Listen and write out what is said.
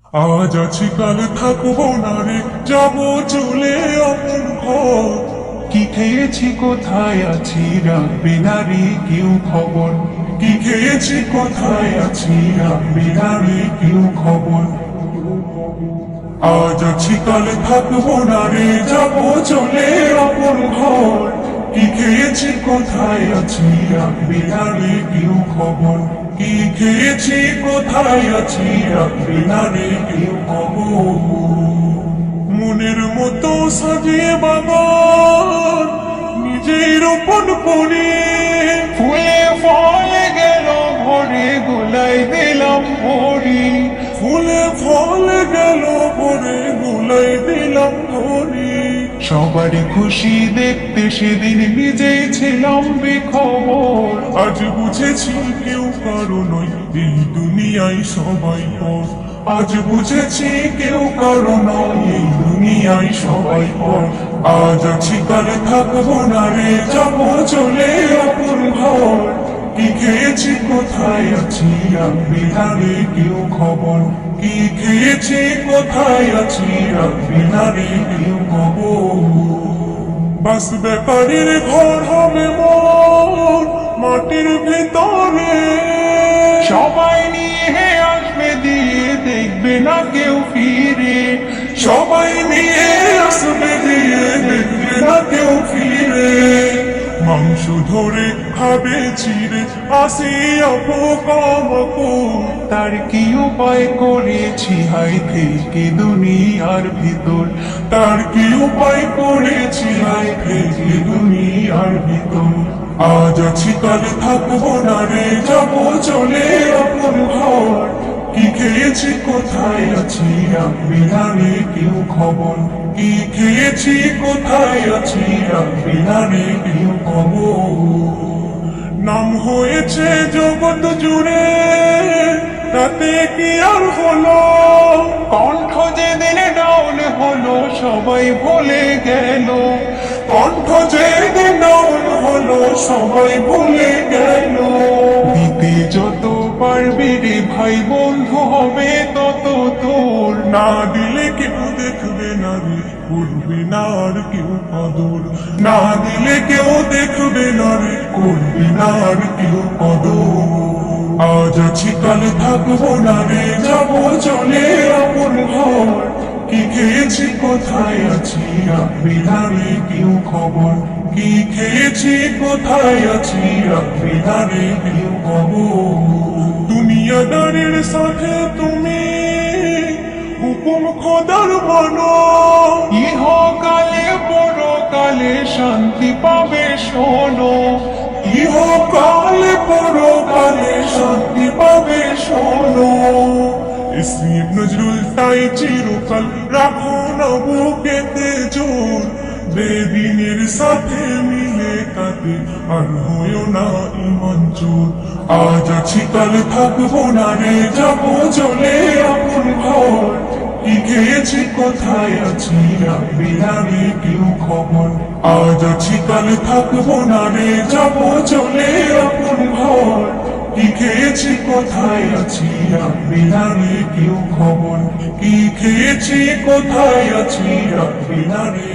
আজ আছি কাল থাকবো না রে, যাবো চলে অমন ঘর। কি খেয়েছি কোথায় আছি রাখবে না রে কেউ খবর। কি খেয়েছি কোথায় আছি রাখবে না রে কেউ খবর। আজ আছি কাল থাকবো না রে, যাবো চলে অমন ঘর। কি খেয়েছি কোথায় আছি রাখবে না রে কেউ খবর। কি খেয়েছি কোথায় আছি রাখবে না রে কেউ খবর। মনের মতো সাজিয়ে বাগান নিজেই রোপণ করে, ফুলে ফলে গেল ভরে গোলাই দিলাম ভরি। ফুলে ফলে গেল ভরে গুলাই দিলাম ধরি। সবারই খুশি দেখতে সেদিন নিজেই ছিলাম বেখবর। আজ বুঝেছি কেউ কারো নয় এই দুনিয়ায় সবাই পর। আজ বুঝেছি কেউ কারো নয় এই দুনিয়ায় সবাই পর। আজ আছি কাল থাকবো না রে, যাবো চলে অপর ঘর। কি খেয়েছি কোথায় আছি রাখবি না রে কেউ খবর। কি খেয়েছি কোথায় আছি রাখবি না রে কেউ খবর। বাস ব্যাপারীর ঘর হবে মোর মাটির ভিতরে। সবাই নিয়ে আসবে দিয়ে দেখবে না কেউ ফিরে। সবাই নিয়ে আসবে দিয়ে দেখবে না কেউ ফিরে। মাংস ধরে খাবে চিড়ে আসি অপকমকো। তার কি উপায় করেছি হাই থেকে দুনিয়ার ভিতর। তার কি উপায় করেছি হাই থেকে দুনিয়ার ভিতর। আজ আছি কাল থাকবো না রে, যাবো চলে অপর ঘর। কি খেয়েছি কোথায় আছি রাখবি না রে কেউ খবর। কি খেয়েছি কোথায় আছি রাখবি না রে কেউ খবর। নাম হয়েছে জগৎ জুড়ে, তাতে কি আর হলো। কণ্ঠ যেদিন ডাউন হলো সবাই ভুলে গেল। কণ্ঠ যেদিন ডাউন হলো সবাই ভুলে গেল। দিতে যত পারবি রে ভাই বন্ধু হবে তত তোর। না দিলে কেউ দেখবে না রে, করবে না আর কেউ কদর। না দিলে কেউ দেখবে না রে, করবে না আর কেউ কদর। আজ আছি কাল থাকবো না রে, যাবো চলে অমন ঘর। কি খেয়েছি কোথায় আছি রাখবি না রে কেউ খবর। কি খেয়েছি কোথায় আছি রাখবি না রে কেউ খবর। দুনিয়াদারের সাথে তুমি হুকুম খোদার মানো। ইহকালে পরকালে শান্তি পাবে শোনো। ইহকালে পরকালে শান্তি পাবে শোনো। ইসমির নজরুল তাই চিরকাল রাখো না বুকেতে জোর। বেদিনের সাথে মিলে কাতে আর হইও না ইমান চোর। আজ আছি কাল থাকবো না রে, যাবো চলে আপন ঘর। কি খেয়েছি কোথায় আছি রাখবি না রে কেউ খবর। আজ আছি কাল থাকবো না রে, যাবো চলে আপন ঘর। কি খেয়েছি কোথায় আছি রাখবি না রে কেউ খবর। কি খেয়েছি কোথায় আছি রাখবি না রে